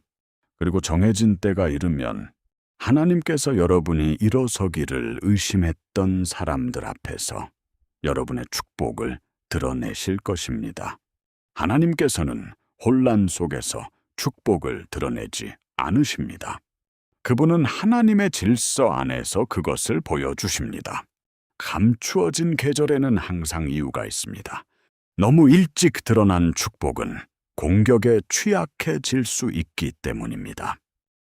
그리고 정해진 때가 이르면 하나님께서 여러분이 일어서기를 의심했던 사람들 앞에서 여러분의 축복을 드러내실 것입니다. 하나님께서는 혼란 속에서 축복을 드러내지 않으십니다. 그분은 하나님의 질서 안에서 그것을 보여주십니다. 감추어진 계절에는 항상 이유가 있습니다. 너무 일찍 드러난 축복은 공격에 취약해질 수 있기 때문입니다.